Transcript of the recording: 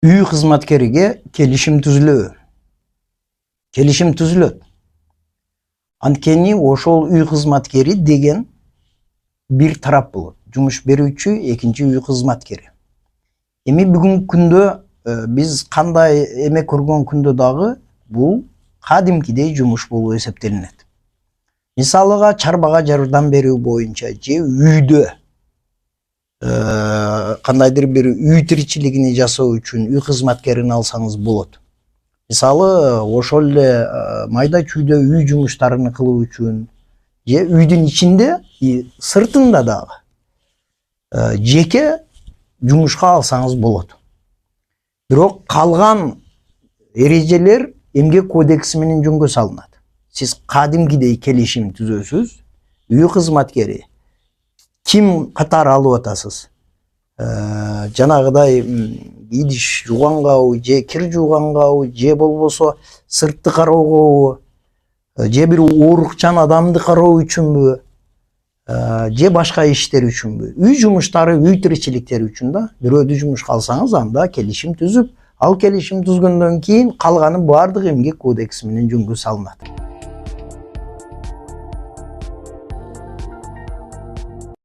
Үй кызматкериге келишим түзүлөбү. Келишим түзүлөт. Анткени ошол үй кызматкери деген бир тарап болот. Жумуш берүүчү, экинчи үй кызматкери. Эми бүгүнкү күндө биз кандай эме көргөн күндө дагы бул кадимкидей жумуш болуп эсептелинет. Мисалыга чарбага жардам берүү боюнча же үйдө кандайдыр бир үй тиричилигини жасоо үчүн үй кызматкерин алсаңыз болот. Мисалы ошол эле майда чүйдө үй жумуштарын кылуу үчүн же үйдүн ичинде сыртында дагы жеке жумушка алсаңыз болот. Бирок калган эрежелер эмгек кодекси менен жөнгө салынат. Сиз кадимкидей келишим түзөсүз, үй кызматкери ким катары алып атасыз? Жанагыдай идиш жуугангабы, же кир жуугангабы, же болбосо сыртты кароогобу, же бир оорукчан адамды кароо үчүнбү, же башка иштер үчүнбү? Үй жумуштары, үй тиричиликтери үчүн да бирөөдү жумушка алсаңыз, анда келишим түзүп, ал келишим түзгөндөн кийин калганы баардык эмгек кодекси менен жөнгө салынат.